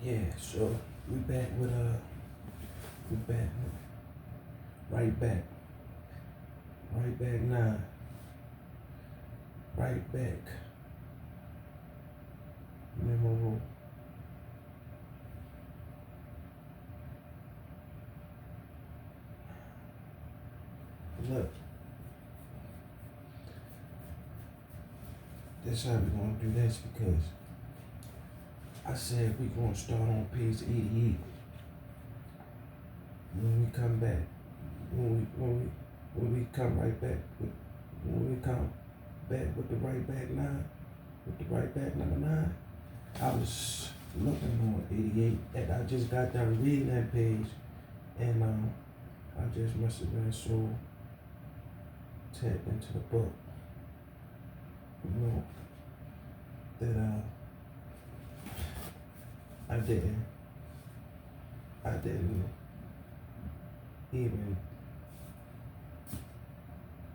Yeah, so we back with we back right back. Right back now. Right back. Memorable. Look, this how we gonna do this because I said we gonna start on page 88. When we come back, when we come right back when we come back with the right back nine, with the right back number 9, I was looking on 88 and I just got done reading that page and I just must have been so tapped into the book, you know, that I didn't even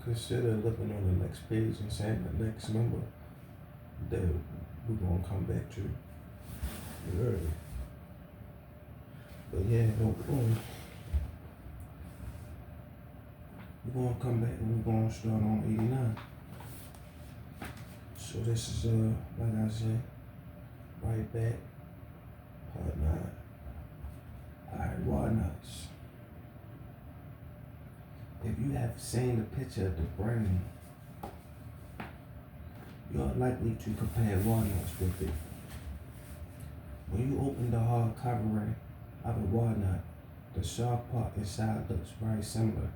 consider looking on the next page and saying the next number that we're gonna come back to early. But yeah, no, we're gonna come back and we're gonna start on 89. So this is like I said, right back, part 9. Alright, walnuts. If you have seen the picture of the brain, you're likely to compare walnuts with it. When you open the hard covering of a walnut, the soft part inside looks very similar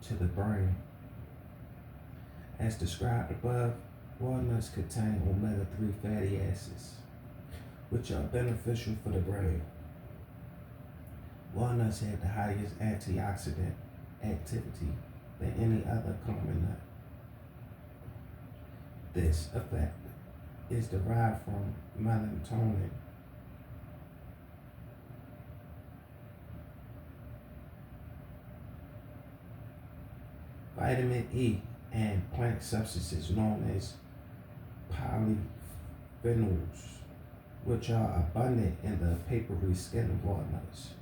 to the brain. As described above, walnuts contain omega-3 fatty acids, which are beneficial for the brain. Walnuts have the highest antioxidant activity than any other common nut. This effect is derived from melatonin, vitamin E, and plant substances known as polyphenols, which are abundant in the papery skin of walnuts.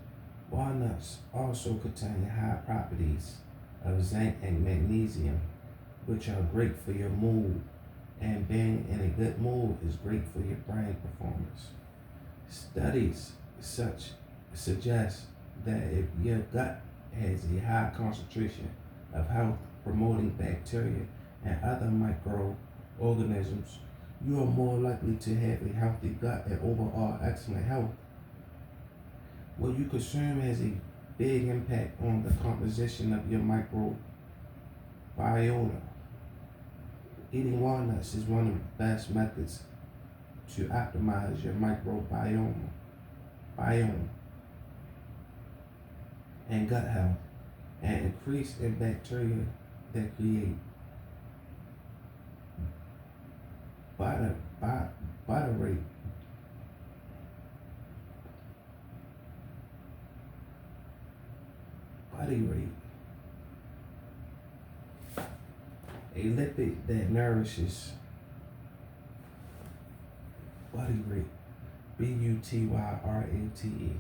Walnuts also contain high properties of zinc and magnesium, which are great for your mood, and being in a good mood is great for your brain performance. Studies suggest that if your gut has a high concentration of health promoting bacteria and other microorganisms, you are more likely to have a healthy gut and overall excellent health. What you consume has a big impact on the composition of your microbiota. Eating walnuts is one of the best methods to optimize your microbiome and gut health and increase in bacteria that create butyrate. A lipid that nourishes butyrate, butyrate,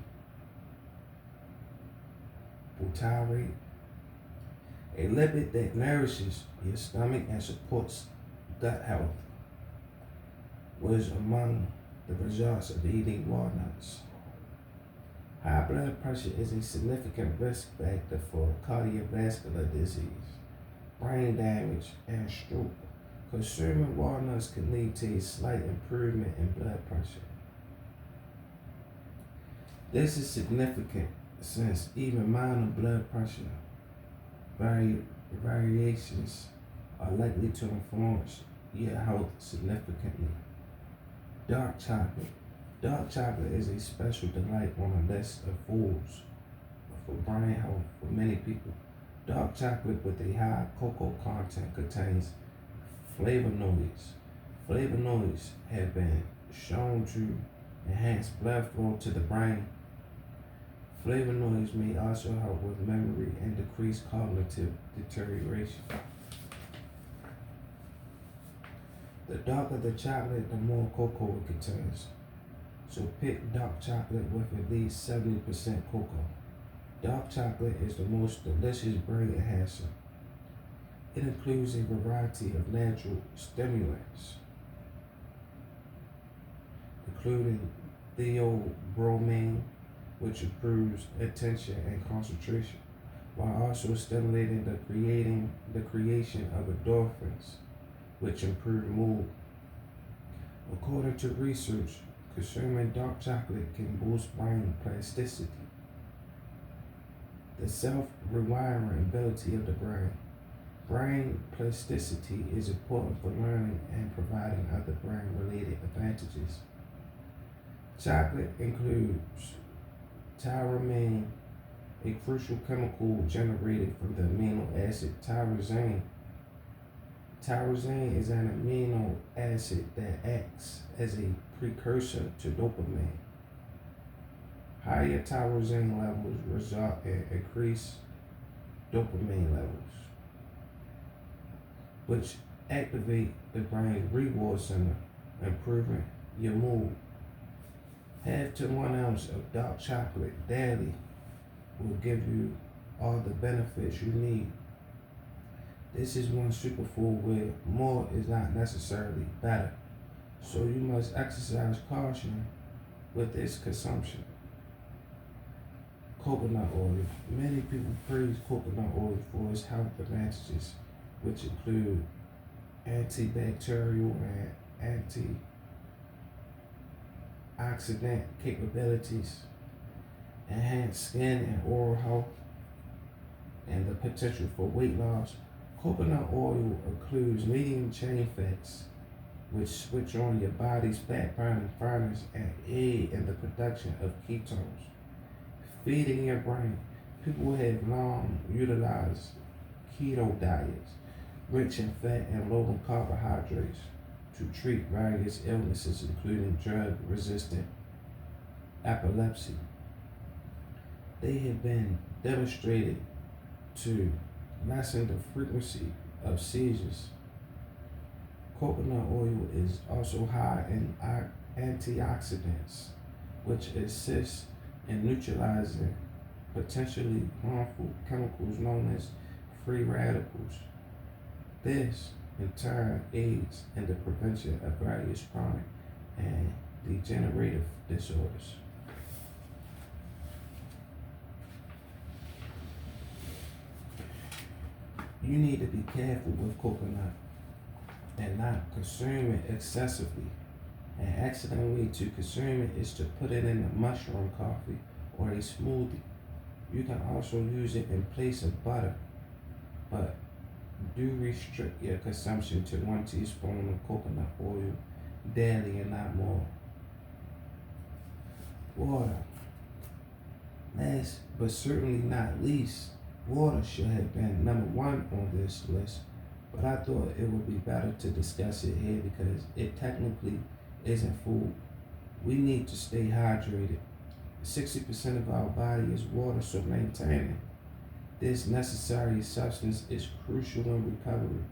butyrate, a lipid that nourishes your stomach and supports gut health, was among the results of eating walnuts. High blood pressure is a significant risk factor for cardiovascular disease, brain damage, and stroke. Consuming walnuts can lead to a slight improvement in blood pressure. This is significant since even minor blood pressure variations are likely to influence your health significantly. Dark chocolate. Dark chocolate is a special delight on a list of foods for brain health for many people. Dark chocolate with a high cocoa content contains flavonoids. Flavonoids have been shown to enhance blood flow to the brain. Flavonoids may also help with memory and decrease cognitive deterioration. The darker the chocolate, the more cocoa it contains. So pick dark chocolate with at least 70% cocoa. Dark chocolate is the most delicious brain enhancer. It includes a variety of natural stimulants, including theobromine, which improves attention and concentration, while also stimulating the creation of endorphins, which improve mood. According to research, consuming dark chocolate can boost brain plasticity, the self-rewiring ability of the brain. Brain plasticity is important for learning and providing other brain-related advantages. Chocolate includes tyramine, a crucial chemical generated from the amino acid tyrosine. Tyrosine is an amino acid that acts as a precursor to dopamine. Higher tyrosine levels result in increased dopamine levels, which activate the brain's reward center, improving your mood. Half to 1 ounce of dark chocolate daily will give you all the benefits you need. This is one superfood where more is not necessarily better, so you must exercise caution with its consumption. Coconut oil. Many people praise coconut oil for its health advantages, which include antibacterial and antioxidant capabilities, enhanced skin and oral health, and the potential for weight loss. Coconut oil includes medium chain fats, which switch on your body's fat burning furnace and aid in the production of ketones. Feeding your brain. People have long utilized keto diets, rich in fat and low in carbohydrates, to treat various illnesses, including drug-resistant epilepsy. They have been demonstrated to lessen the frequency of seizures. Coconut oil is also high in antioxidants, which assist in neutralizing potentially harmful chemicals known as free radicals. This, in turn, aids in the prevention of various chronic and degenerative disorders. You need to be careful with coconut and not consume it excessively. An excellent way to consume it is to put it in a mushroom coffee or a smoothie. You can also use it in place of butter, but do restrict your consumption to 1 teaspoon of coconut oil daily and not more. Water. Last but certainly not least, water should have been number 1 on this list, but I thought it would be better to discuss it here because it technically isn't food. We need to stay hydrated. 60% of our body is water, so maintaining this necessary substance is crucial in recovery.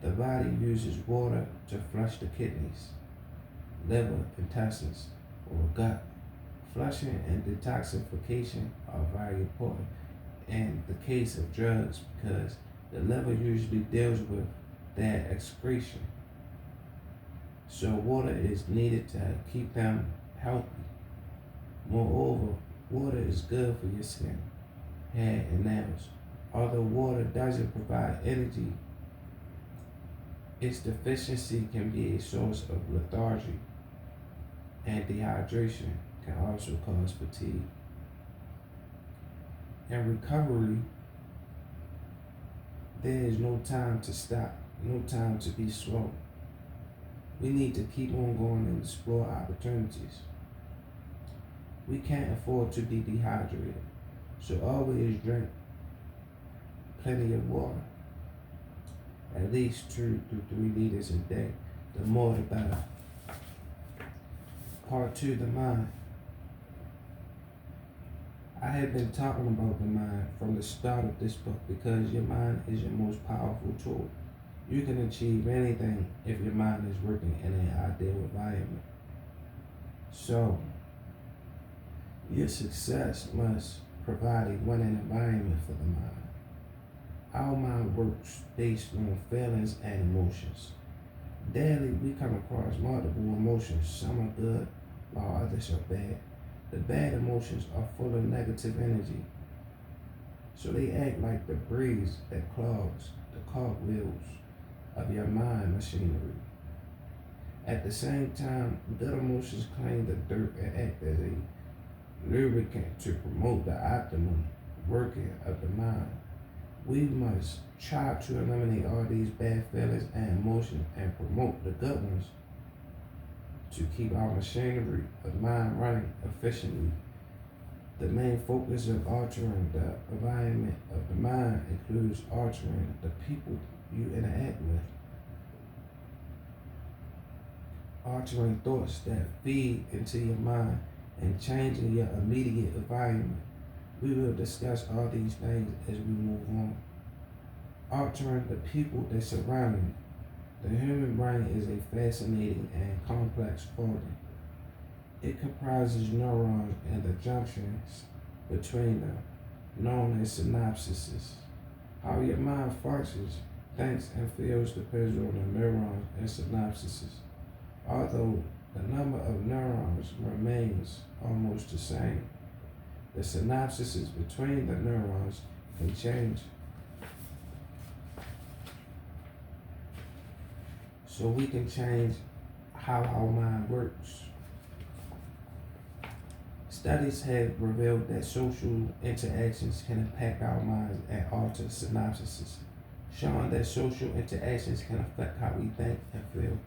The body uses water to flush the kidneys, liver, intestines, or gut. Flushing and detoxification are very important in the case of drugs because the liver usually deals with that excretion. So water is needed to keep them healthy. Moreover, water is good for your skin, hair, and nails. Although water doesn't provide energy, its deficiency can be a source of lethargy, and dehydration can also cause fatigue. In recovery, there is no time to stop, no time to be slow. We need to keep on going and explore opportunities. We can't afford to be dehydrated, so always drink plenty of water, at least 2 to 3 liters a day. The more the better. Part 2, the mind. I have been talking about the mind from the start of this book because your mind is your most powerful tool. You can achieve anything if your mind is working in an ideal environment. So, your success must provide a winning environment for the mind. Our mind works based on feelings and emotions. Daily, we come across multiple emotions. Some are good, while others are bad. The bad emotions are full of negative energy, so they act like the breeze that clogs the cogwheels of your mind machinery. At the same time, good emotions clean the dirt and act as a lubricant to promote the optimum working of the mind. We must try to eliminate all these bad feelings and emotions and promote the good ones to keep our machinery of mind running efficiently. The main focus of altering the environment of the mind includes altering the people you interact with, altering thoughts that feed into your mind, and changing your immediate environment. We will discuss all these things as we move on. Altering the people that surround you. The human brain is a fascinating and complex organ. It comprises neurons and the junctions between them, known as synapses. How your mind functions, thinks, and feels depends on the neurons and synapses. Although the number of neurons remains almost the same, the synapses between the neurons can change. So we can change how our mind works. Studies have revealed that social interactions can impact our minds and alter synapses, showing that social interactions can affect how we think and feel.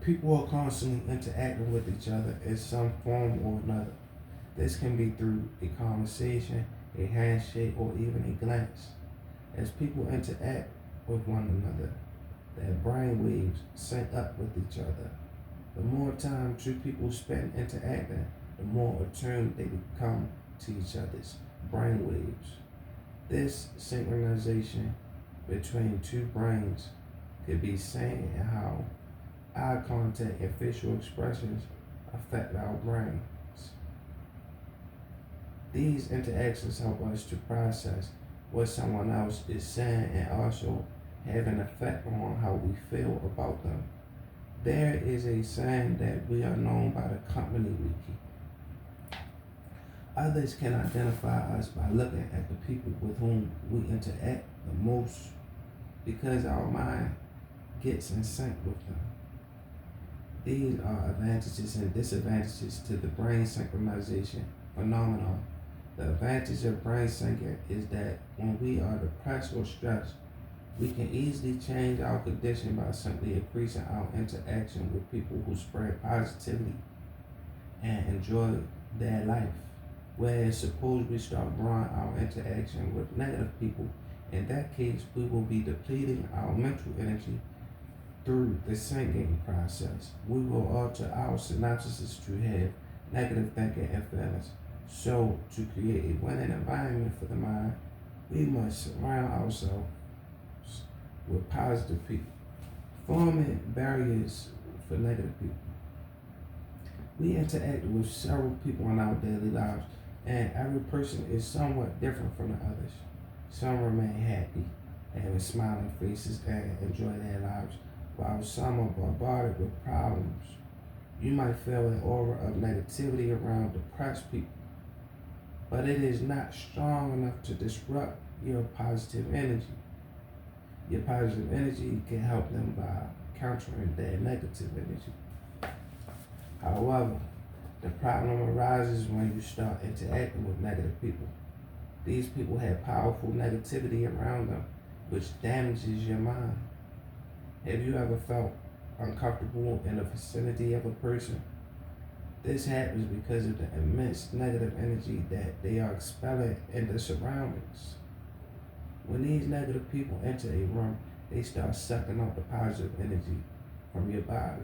People are constantly interacting with each other in some form or another. This can be through a conversation, a handshake, or even a glance. As people interact with one another, their brain waves sync up with each other. The more time two people spend interacting, the more attuned they become to each other's brain waves. This synchronization between two brains could be seen in how eye contact and facial expressions affect our brains. These interactions help us to process what someone else is saying and also have an effect on how we feel about them. There is a saying that we are known by the company we keep. Others can identify us by looking at the people with whom we interact the most because our mind gets in sync with them. These are advantages and disadvantages to the brain synchronization phenomenon. The advantage of brain syncing is that when we are depressed or stressed, we can easily change our condition by simply increasing our interaction with people who spread positivity and enjoy their life. Whereas suppose we start growing our interaction with negative people, in that case we will be depleting our mental energy through the syncing process. We will alter our synapses to have negative thinking and feelings. So to create a winning environment for the mind, we must surround ourselves with positive people, forming barriers for negative people. We interact with several people in our daily lives, and every person is somewhat different from the others. Some remain happy, having smiling faces and enjoy their lives, while some are bombarded with problems. You might feel an aura of negativity around depressed people, but it is not strong enough to disrupt your positive energy. Your positive energy can help them by countering their negative energy. However, the problem arises when you start interacting with negative people. These people have powerful negativity around them, which damages your mind. Have you ever felt uncomfortable in the vicinity of a person? This happens because of the immense negative energy that they are expelling in the surroundings. When these negative people enter a room, they start sucking up the positive energy from your body.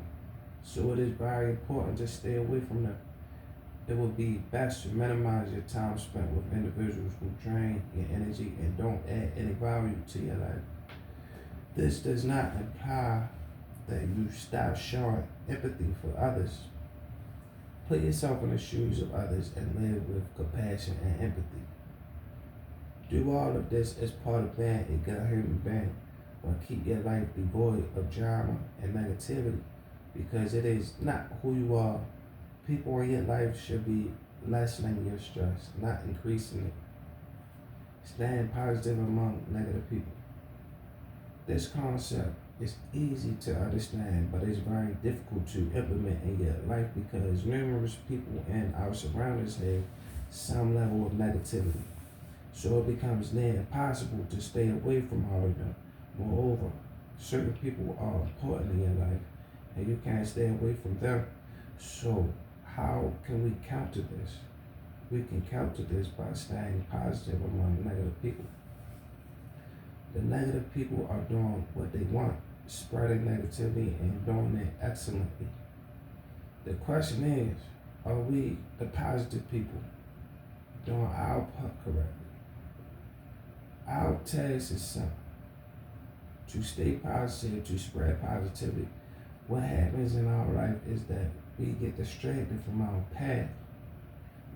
So it is very important to stay away from them. It would be best to minimize your time spent with individuals who drain your energy and don't add any value to your life. This does not imply that you stop showing empathy for others. Put yourself in the shoes of others and live with compassion and empathy. Do all of this as part of being a good human being, but keep your life devoid of drama and negativity, because it is not who you are. People in your life should be lessening your stress, not increasing it. Staying positive among negative people. This concept is easy to understand, but it's very difficult to implement in your life because numerous people in our surroundings have some level of negativity. So it becomes near impossible to stay away from all of them. Moreover, certain people are important in your life and you can't stay away from them. So how can we counter this? We can counter this by staying positive among negative people. The negative people are doing what they want, spreading negativity and doing it excellently. The question is, are we, the positive people, doing our part correctly? Our task is simple: to stay positive, to spread positivity. What happens in our life is that we get distracted from our path.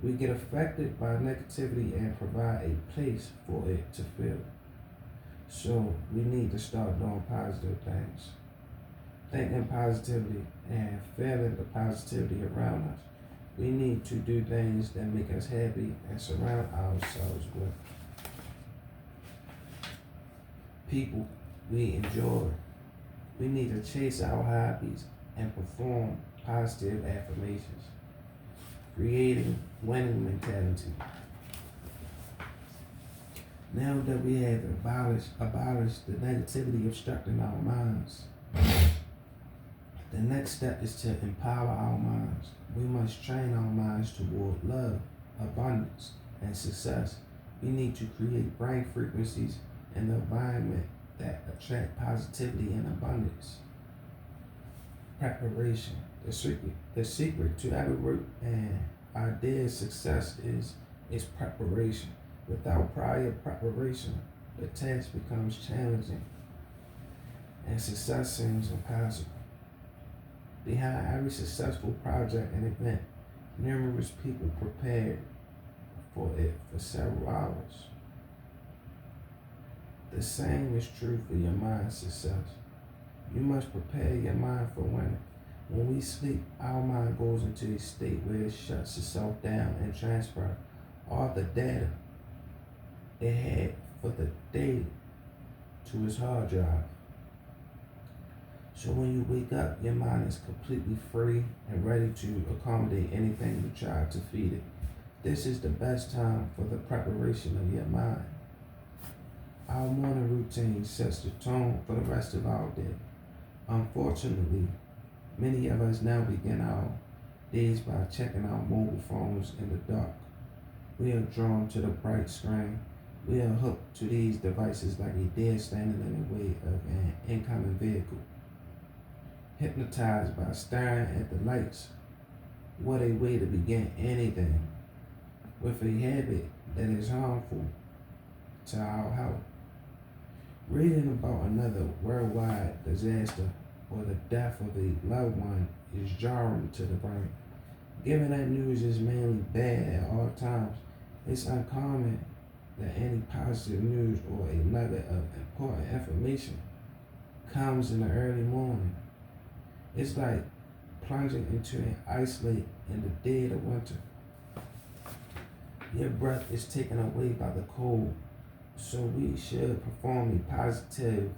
We get affected by negativity and provide a place for it to fill. So we need to start doing positive things. Thinking positively and feeling the positivity around us. We need to do things that make us happy and surround ourselves with people we enjoy. We need to chase our hobbies and perform positive affirmations, creating winning mentality. Now that we have abolished the negativity obstructing our minds, the next step is to empower our minds. We must train our minds toward love, abundance, and success. We need to create brain frequencies and the environment that attract positivity and abundance. Preparation. The secret to every work and idea's success is preparation. Without prior preparation, the task becomes challenging and success seems impossible. Behind every successful project and event, numerous people prepared for it for several hours. The same is true for your mind's success. You must prepare your mind for winning. When we sleep, our mind goes into a state where it shuts itself down and transfers all the data it had for the day to its hard drive. So when you wake up, your mind is completely free and ready to accommodate anything you try to feed it. This is the best time for the preparation of your mind. Our morning routine sets the tone for the rest of our day. Unfortunately, many of us now begin our days by checking our mobile phones in the dark. We are drawn to the bright screen. We are hooked to these devices like a deer standing in the way of an incoming vehicle. Hypnotized by staring at the lights. What a way to begin anything with a habit that is harmful to our health. Reading about another worldwide disaster or the death of a loved one is jarring to the brain. Given that news is mainly bad at all times, it's uncommon that any positive news or a nugget of important information comes in the early morning. It's like plunging into an ice lake in the dead of winter. Your breath is taken away by the cold, so we should perform a positive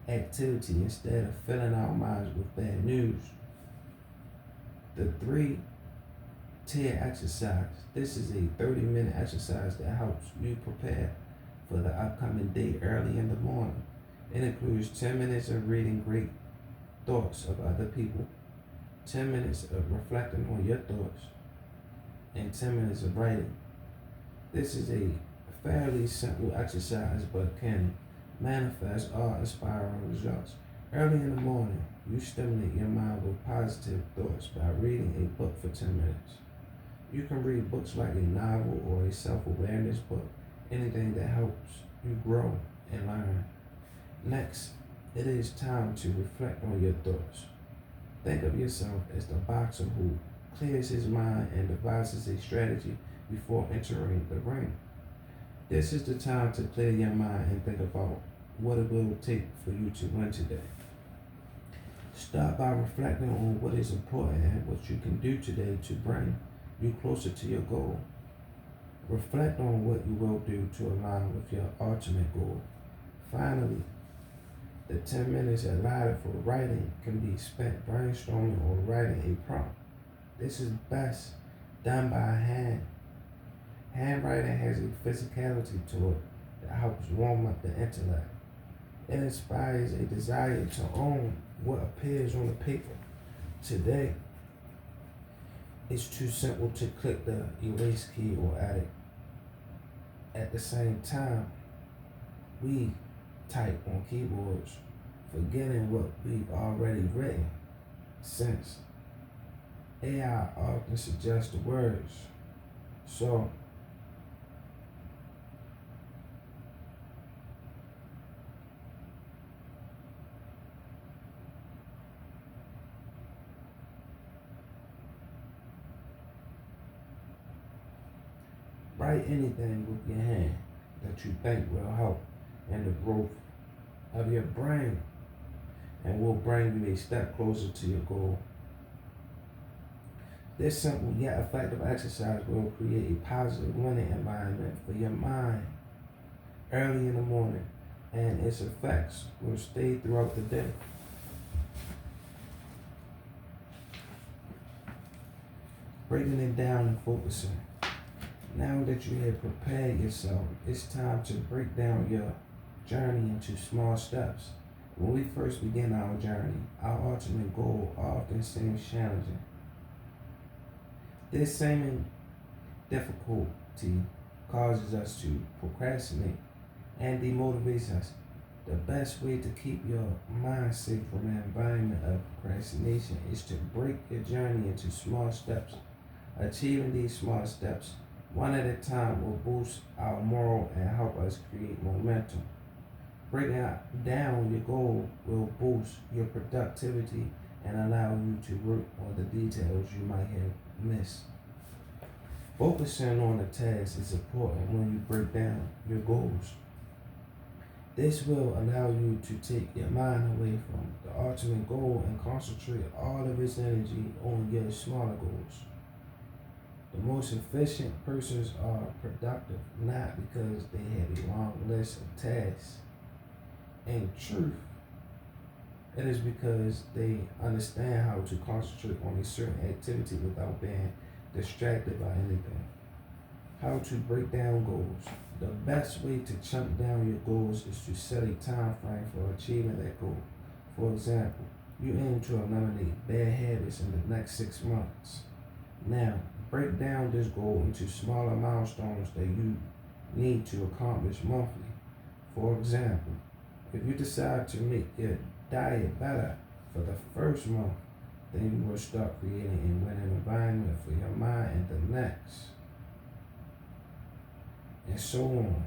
activity instead of filling our minds with bad news. The 3-tier exercise. This is a 30-minute exercise that helps you prepare for the upcoming day early in the morning. It includes 10 minutes of reading great thoughts of other people, 10 minutes of reflecting on your thoughts, and 10 minutes of writing. This is a fairly simple exercise but can manifest awe-inspiring results. Early in the morning, you stimulate your mind with positive thoughts by reading a book for 10 minutes. You can read books like a novel or a self-awareness book, anything that helps you grow and learn. Next, It is time to reflect on your thoughts. Think of yourself as the boxer who clears his mind and devises a strategy before entering the ring. This is the time to clear your mind and think about what it will take for you to win today. Start by reflecting on what is important and what you can do today to bring you closer to your goal. Reflect on what you will do to align with your ultimate goal. Finally, the 10 minutes allotted for writing can be spent brainstorming or writing a prompt. This is best done by hand. Handwriting has a physicality to it that helps warm up the intellect. It inspires a desire to own what appears on the paper. Today, it's too simple to click the erase key or edit. At the same time, we type on keyboards, forgetting what we've already written, since AI often suggests the words. So, write anything with your hand that you think will help in the growth of your brain and will bring you a step closer to your goal. This simple yet effective exercise will create a positive winning environment for your mind early in the morning, and its effects will stay throughout the day. Breaking it down and focusing. Now that you have prepared yourself, it's time to break down your journey into small steps. When we first begin our journey, our ultimate goal often seems challenging. This seeming difficulty causes us to procrastinate and demotivates us. The best way to keep your mind safe from an environment of procrastination is to break your journey into small steps. Achieving these small steps one at a time will boost our morale and help us create momentum. Breaking down your goal will boost your productivity and allow you to work on the details you might have missed. Focusing on the task is important when you break down your goals. This will allow you to take your mind away from the ultimate goal and concentrate all of its energy on your smaller goals. The most efficient persons are productive not because they have a long list of tasks. In truth, it is because they understand how to concentrate on a certain activity without being distracted by anything. How to break down goals. The best way to chunk down your goals is to set a time frame for achieving that goal. For example, you aim to eliminate bad habits in the next 6 months. Now, break down this goal into smaller milestones that you need to accomplish monthly. For example, if you decide to make your diet better for the first month, then you will start creating a winning environment for your mind in the next, and so on.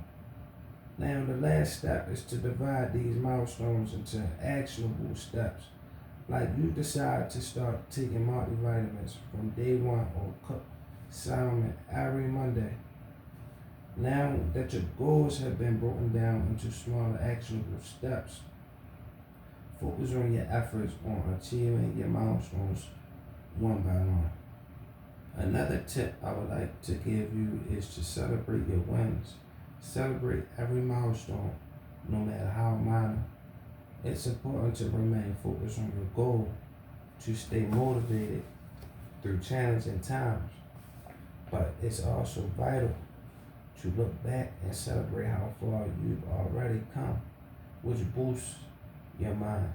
Now, the last step is to divide these milestones into actionable steps. Like you decide to start taking multivitamins from day one or cook salmon every Monday. Now that your goals have been broken down into smaller actionable steps, focus on your efforts on achieving your milestones one by one. Another tip I would like to give you is to celebrate your wins. Celebrate every milestone, no matter how minor. It's important to remain focused on your goal, to stay motivated through challenging times, but it's also vital to look back and celebrate how far you've already come, which boosts your mind.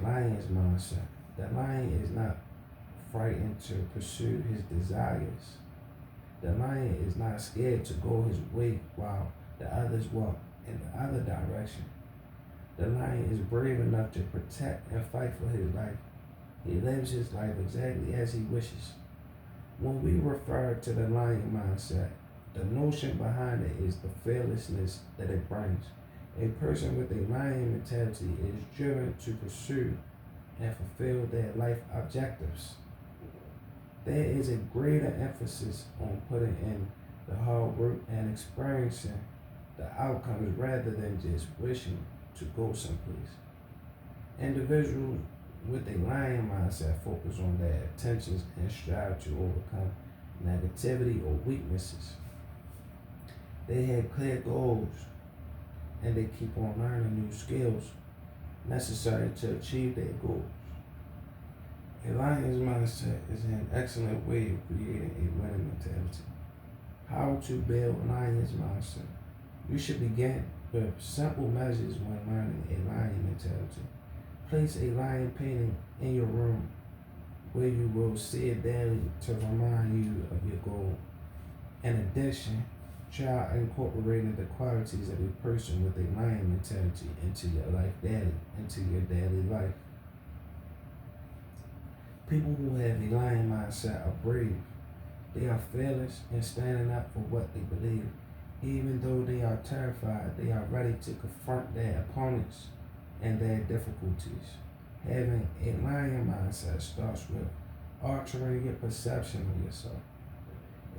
Lion's mindset. The lion is not frightened to pursue his desires. The lion is not scared to go his way while the others walk in the other direction. The lion is brave enough to protect and fight for his life. He lives his life exactly as he wishes. When we refer to the lion mindset, the notion behind it is the fearlessness that it brings. A person with a lion mentality is driven to pursue and fulfill their life objectives. There is a greater emphasis on putting in the hard work and experiencing the outcomes rather than just wishing to go someplace. Individuals with a lion mindset focus on their intentions and strive to overcome negativity or weaknesses. They have clear goals and they keep on learning new skills necessary to achieve their goals. A lion's mindset is an excellent way of creating a winning mentality. How to build a lion's mindset. You should begin with simple measures when learning a lion mentality. Place a lion painting in your room where you will see it daily to remind you of your goal. In addition, try incorporating the qualities of a person with a lion mentality into your daily life. People who have a lion mindset are brave. They are fearless in standing up for what they believe. Even though they are terrified, they are ready to confront their opponents and their difficulties. Having a lion mindset starts with altering your perception of yourself.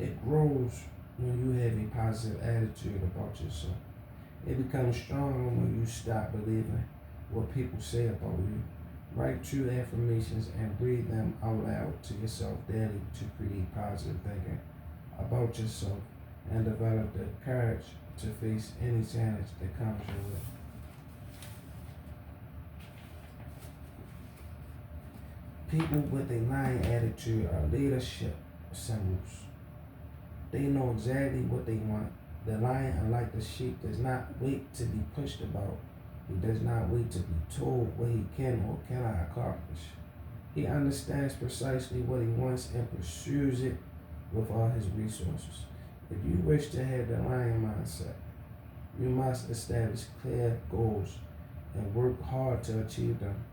It grows when you have a positive attitude about yourself. It becomes stronger when you stop believing what people say about you. Write true affirmations and read them out loud to yourself daily to create positive thinking about yourself and develop the courage to face any challenge that comes your way. People with a lion attitude are leadership symbols. They know exactly what they want. The lion, unlike the sheep, does not wait to be pushed about. He does not wait to be told what he can or cannot accomplish. He understands precisely what he wants and pursues it with all his resources. If you wish to have the lion mindset, you must establish clear goals and work hard to achieve them.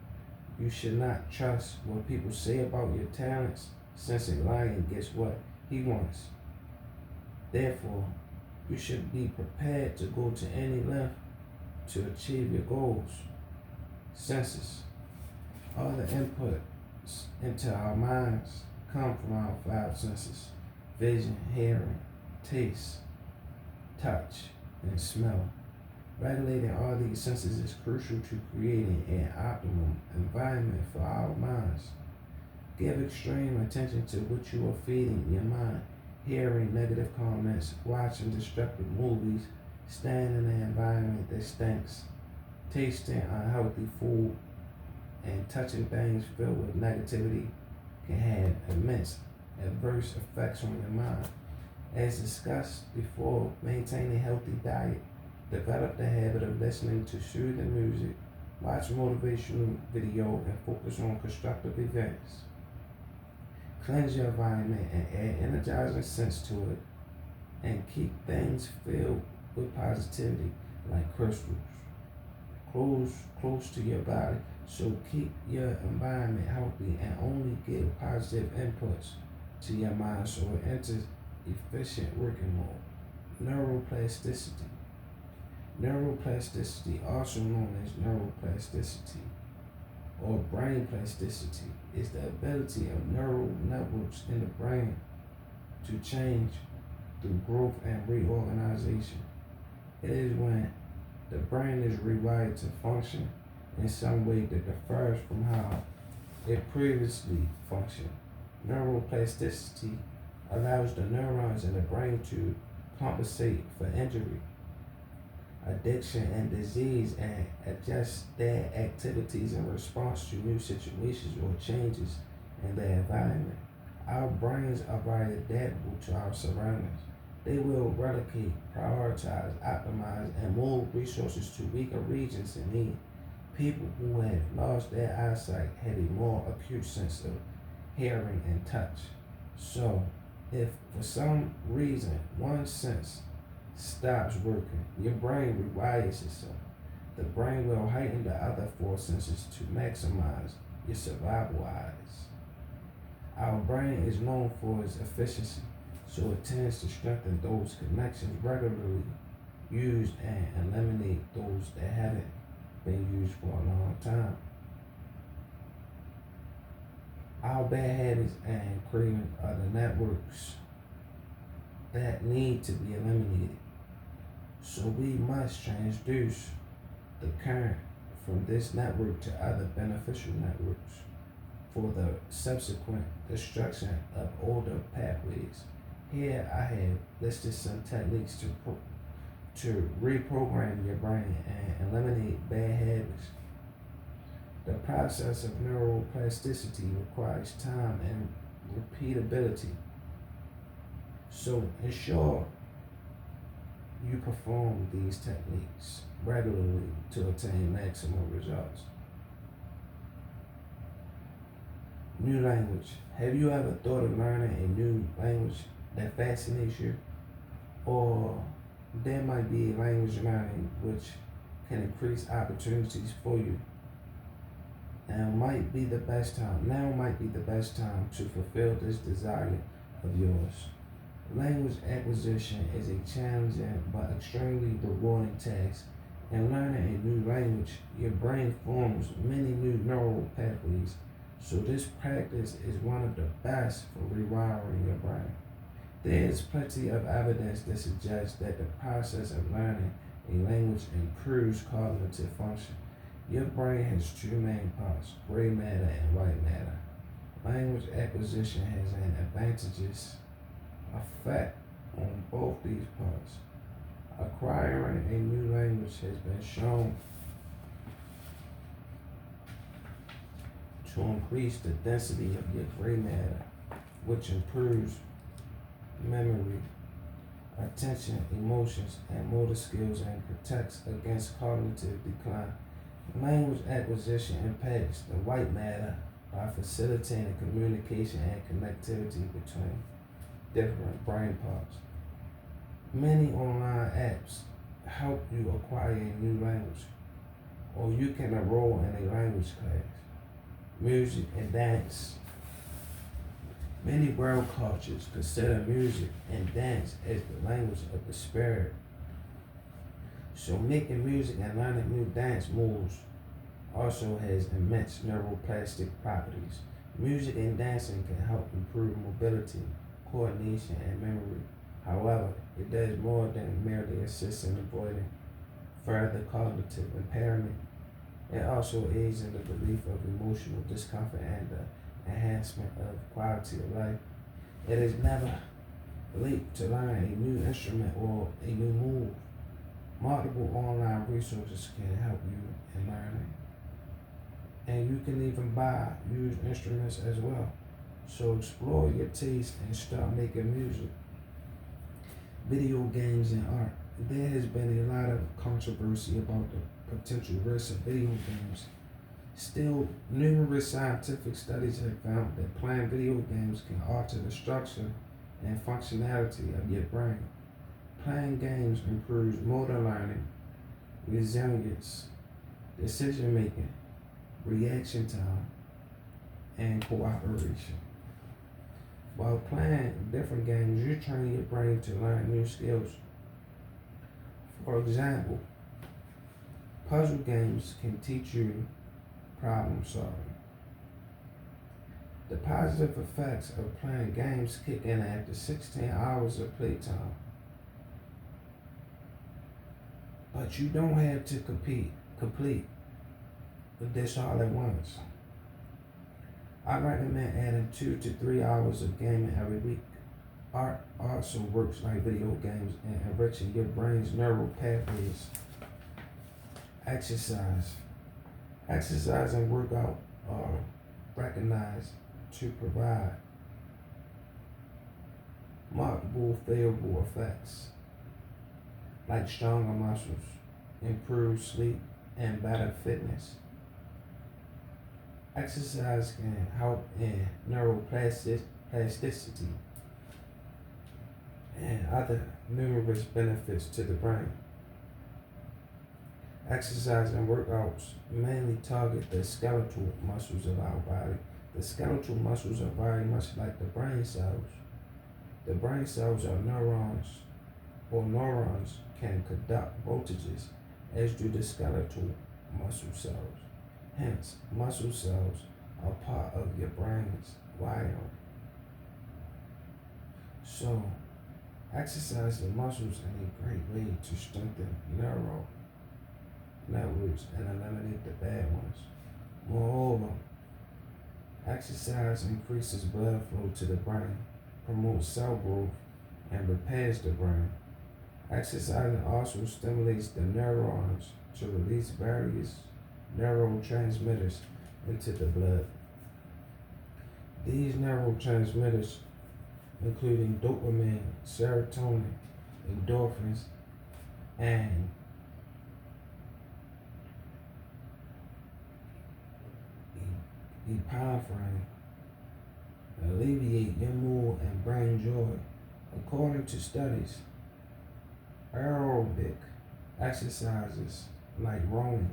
You should not trust what people say about your talents, since a lion gets what he wants. Therefore, you should be prepared to go to any length to achieve your goals. Senses. All the inputs into our minds come from our five senses: vision, hearing, taste, touch, and smell. Regulating all these senses is crucial to creating an optimum environment for our minds. Give extreme attention to what you are feeding your mind. Hearing negative comments, watching destructive movies, staying in an environment that stinks, tasting unhealthy food, and touching things filled with negativity can have immense adverse effects on your mind. As discussed before, maintain a healthy diet. Develop the habit of listening to soothing music, watch motivational video, and focus on constructive events. Cleanse your environment and add energizing scents to it, and keep things filled with positivity like crystals close to your body. So keep your environment healthy and only give positive inputs to your mind so it enters efficient working mode. Neuroplasticity. Neuroplasticity, also known as neuroplasticity or brain plasticity, is the ability of neural networks in the brain to change through growth and reorganization. It is when the brain is rewired to function in some way that differs from how it previously functioned. Neuroplasticity allows the neurons in the brain to compensate for injury, addiction, and disease and adjust their activities in response to new situations or changes in their environment. Our brains are very adaptable to our surroundings. They will relocate, prioritize, optimize, and move resources to weaker regions in need. People who have lost their eyesight have a more acute sense of hearing and touch. So, if for some reason one sense stops working, your brain rewires itself. The brain will heighten the other four senses to maximize your survival odds. Our brain is known for its efficiency, so it tends to strengthen those connections regularly use and eliminate those that haven't been used for a long time. Our bad habits and cravings are the networks that need to be eliminated. So we must transduce the current from this network to other beneficial networks for the subsequent destruction of older pathways. Here I have listed some techniques to reprogram your brain and eliminate bad habits. The process of neuroplasticity requires time and repeatability. So ensure you perform these techniques regularly to attain maximum results. New language. Have you ever thought of learning a new language that fascinates you? Or there might be a language learning which can increase opportunities for you. Now might be the best time to fulfill this desire of yours. Language acquisition is a challenging but extremely rewarding task. In learning a new language, your brain forms many new neural pathways. So this practice is one of the best for rewiring your brain. There is plenty of evidence that suggests that the process of learning a language improves cognitive function. Your brain has two main parts, gray matter and white matter. Language acquisition has an advantageous effect on both these parts. Acquiring a new language has been shown to increase the density of your gray matter, which improves memory, attention, emotions, and motor skills and protects against cognitive decline. Language acquisition impacts the white matter by facilitating communication and connectivity between different brain parts. Many online apps help you acquire a new language, or you can enroll in a language class. Music and dance. Many world cultures consider music and dance as the language of the spirit. So making music and learning new dance moves also has immense neuroplastic properties. Music and dancing can help improve mobility, coordination, and memory. However, it does more than merely assist in avoiding further cognitive impairment. It also aids in the relief of emotional discomfort and the enhancement of quality of life. It is never late to learn a new instrument or a new move. Multiple online resources can help you in learning. And you can even buy used instruments as well. So explore your taste and start making music. Video games and art. There has been a lot of controversy about the potential risks of video games. Still, numerous scientific studies have found that playing video games can alter the structure and functionality of your brain. Playing games improves motor learning, resilience, decision making, reaction time, and cooperation. While playing different games, you train your brain to learn new skills. For example, puzzle games can teach you problem solving. The positive effects of playing games kick in after 16 hours of playtime. But you don't have to complete this all at once. I recommend adding 2 to 3 hours of gaming every week. Art also works like video games in enriching your brain's neural pathways. Exercise and workout are recognized to provide multiple favorable effects like stronger muscles, improved sleep, and better fitness. Exercise can help in neuroplasticity and other numerous benefits to the brain. Exercise and workouts mainly target the skeletal muscles of our body. The skeletal muscles are very much like the brain cells. The brain cells are neurons or neurons can conduct voltages, as do the skeletal muscle cells. Hence, muscle cells are part of your brain's wiring. So, exercise the muscles in a great way to strengthen neural networks and eliminate the bad ones. Moreover, exercise increases blood flow to the brain, promotes cell growth, and repairs the brain. Exercising also stimulates the neurons to release various neurotransmitters into the blood. These neurotransmitters, including dopamine, serotonin, endorphins, and epinephrine, alleviate your mood and bring joy. According to studies, aerobic exercises like running,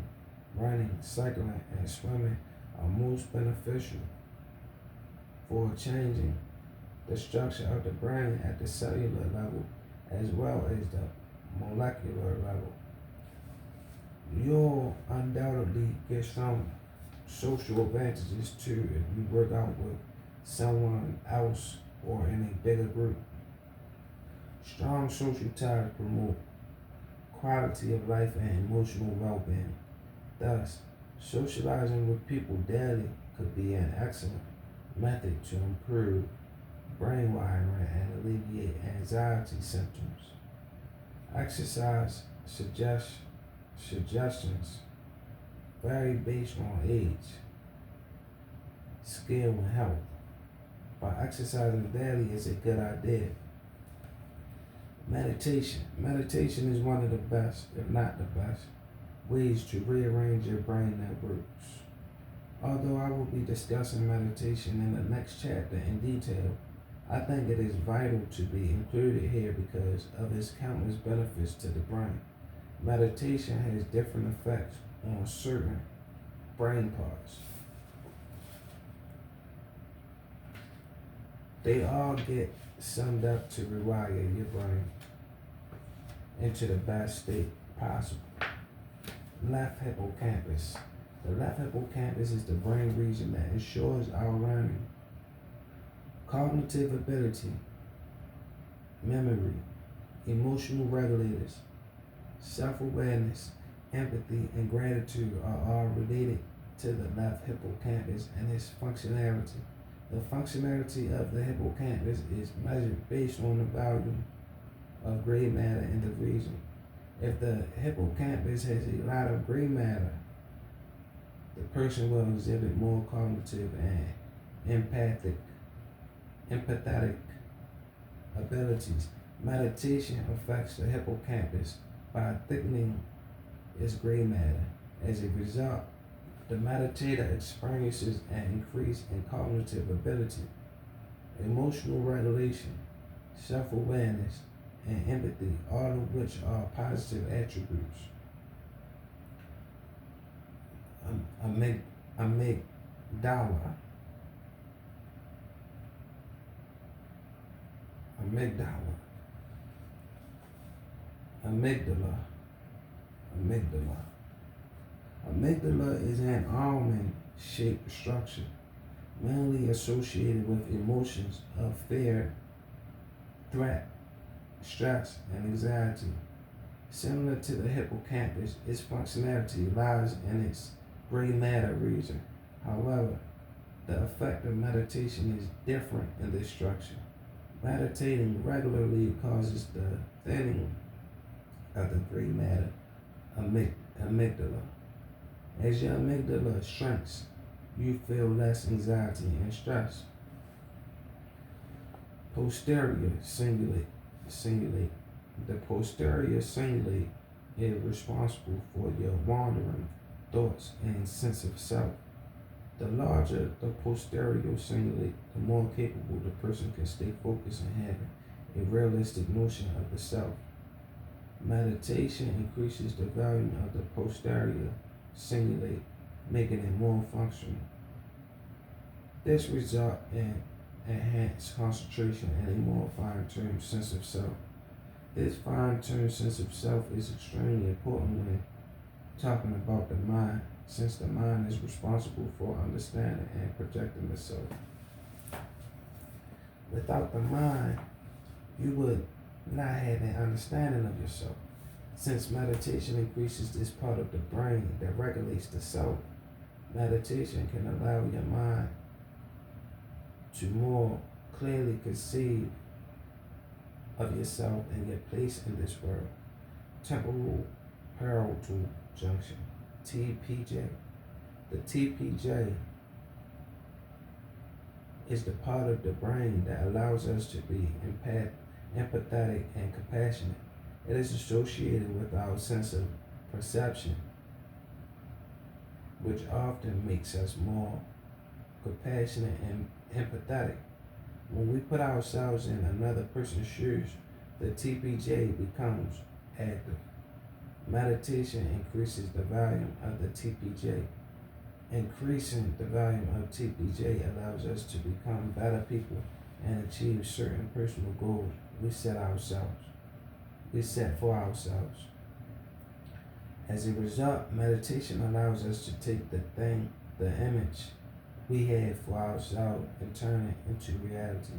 cycling, and swimming are most beneficial for changing the structure of the brain at the cellular level as well as the molecular level. You'll undoubtedly get some social advantages too if you work out with someone else or in a bigger group. Strong social ties promote quality of life and emotional well-being. Thus, socializing with people daily could be an excellent method to improve brain wiring and alleviate anxiety symptoms. Exercise suggestions vary based on age, skill, and health, but exercising daily is a good idea. Meditation is one of the best, if not the best, ways to rearrange your brain networks. Although I will be discussing meditation in the next chapter in detail, I think it is vital to be included here because of its countless benefits to the brain. Meditation has different effects on certain brain parts. They all get summed up to rewire your brain into the best state possible. Left hippocampus. The left hippocampus is the brain region that ensures our learning, cognitive ability, memory, emotional regulators, self-awareness, empathy, and gratitude are all related to the left hippocampus and its functionality. The functionality of the hippocampus is measured based on the volume of gray matter in the region. If the hippocampus has a lot of gray matter, the person will exhibit more cognitive and empathetic abilities. Meditation affects the hippocampus by thickening its gray matter. As a result, the meditator experiences an increase in cognitive ability, emotional regulation, self-awareness, and empathy, all of which are positive attributes. Amygdala. Amygdala is an almond-shaped structure mainly associated with emotions of fear, threat, stress, and anxiety. Similar to the hippocampus, its functionality lies in its gray matter region. However, the effect of meditation is different in this structure. Meditating regularly causes the thinning of the gray matter amygdala. As your amygdala shrinks, you feel less anxiety and stress. Posterior cingulate. The posterior cingulate is responsible for your wandering thoughts and sense of self. The larger the posterior cingulate, the more capable the person can stay focused and having a realistic notion of the self. Meditation increases the volume of the posterior cingulate, making it more functional. This results in enhanced concentration and a more fine-tuned sense of self. This fine-tuned sense of self is extremely important when talking about the mind, since the mind is responsible for understanding and projecting the self. Without the mind, you would not have an understanding of yourself. Since meditation increases this part of the brain that regulates the self, meditation can allow your mind to more clearly conceive of yourself and your place in this world. Temporal parietal junction, TPJ. The TPJ is the part of the brain that allows us to be empathetic and compassionate. It is associated with our sense of perception, which often makes us more compassionate and empathetic. When we put ourselves in another person's shoes, the TPJ becomes active. Meditation increases the volume of the TPJ. Increasing the volume of TPJ allows us to become better people and achieve certain personal goals we set for ourselves. As a result, meditation allows us to take the image we have for ourselves and turn it into reality.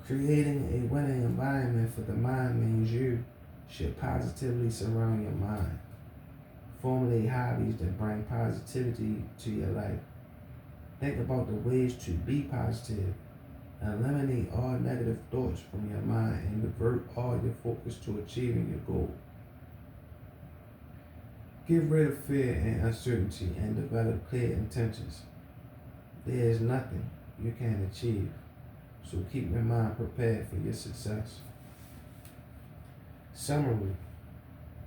Creating a winning environment for the mind means you should positively surround your mind. Formulate hobbies that bring positivity to your life. Think about the ways to be positive. Eliminate all negative thoughts from your mind and divert all your focus to achieving your goal. Get rid of fear and uncertainty and develop clear intentions. There is nothing you can't achieve, so keep your mind prepared for your success. Summary: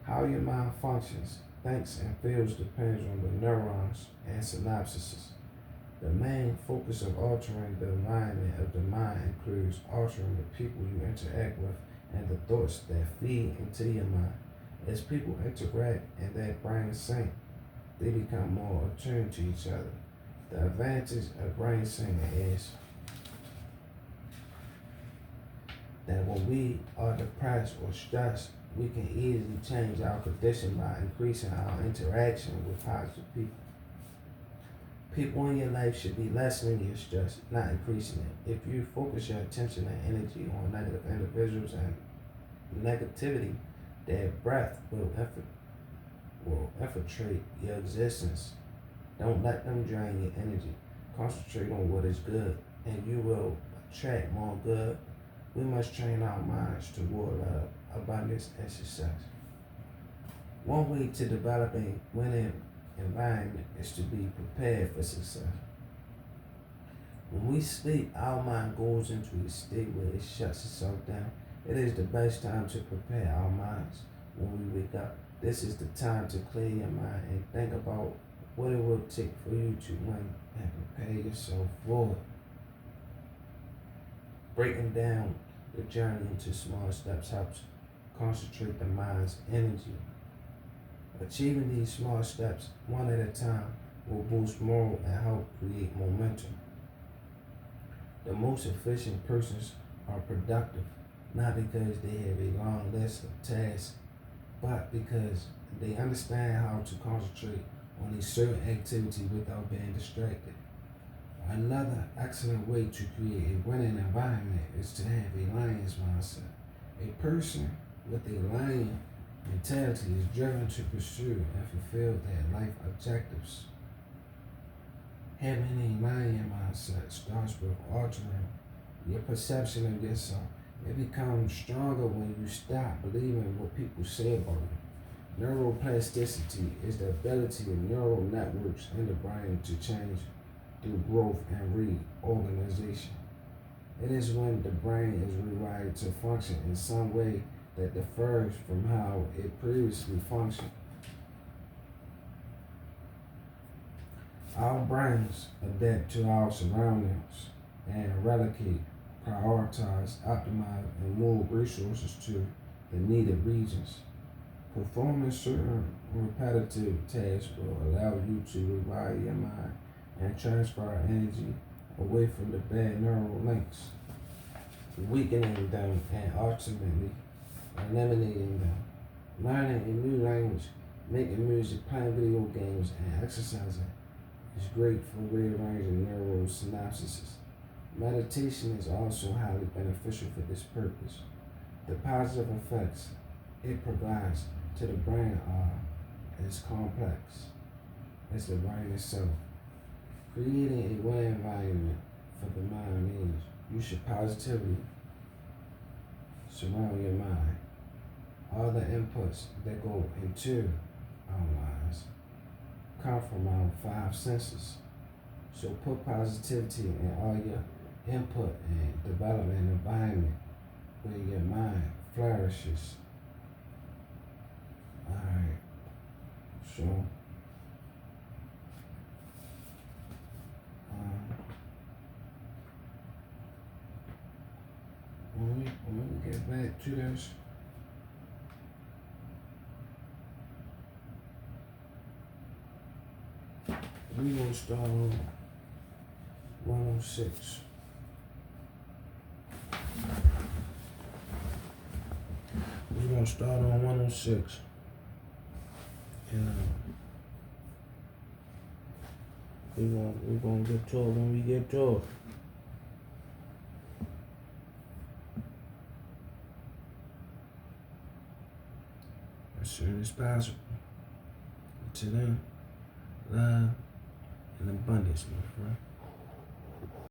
how your mind functions, thinks, and feels depends on the neurons and synapses. The main focus of altering the environment of the mind includes altering the people you interact with and the thoughts that feed into your mind. As people interact and their brains sync, they become more attuned to each other. The advantage of brain syncing is that when we are depressed or stressed, we can easily change our condition by increasing our interaction with positive people. People in your life should be lessening your stress, not increasing it. If you focus your attention and energy on negative individuals and negativity, their breath will infiltrate your existence. Don't let them drain your energy. Concentrate on what is good, and you will attract more good. We must train our minds toward abundance and success. One way to develop a winning environment is to be prepared for success. When we sleep, our mind goes into a state where it shuts itself down. It is the best time to prepare our minds. When we wake up, this is the time to clear your mind and think about what it will take for you to win and prepare yourself for it. Breaking down the journey into small steps helps concentrate the mind's energy. Achieving these small steps, one at a time, will boost morale and help create momentum. The most efficient persons are productive, not because they have a long list of tasks, but because they understand how to concentrate on a certain activity without being distracted. Another excellent way to create a winning environment is to have a lion's mindset. A person with a lion mentality is driven to pursue and fulfill their life objectives. Having a lion mindset starts with altering your perception of yourself. It becomes stronger when you stop believing what people say about you. Neuroplasticity is the ability of neural networks in the brain to change through growth and reorganization. It is when the brain is rewired to function in some way that differs from how it previously functioned. Our brains adapt to our surroundings and relocate, prioritize, optimize, and move resources to the needed regions. Performing certain repetitive tasks will allow you to rewire your mind and transfer energy away from the bad neural links. weakening them and ultimately eliminating them. Learning a new language, making music, playing video games, and exercising is great for rearranging neural synapses. Meditation is also highly beneficial for this purpose. The positive effects it provides to the brain are as complex as the brain itself. Creating a winning environment for the mind means you should positively surround your mind. All the inputs that go into our lives come from our five senses. So put positivity in all your input and develop an environment where your mind flourishes. Alright, so when we get back to this, we gonna start on 106. We're gonna start on 106. And we're gonna get to it when we get to it. As soon as possible. Until then, love and abundance, my friend.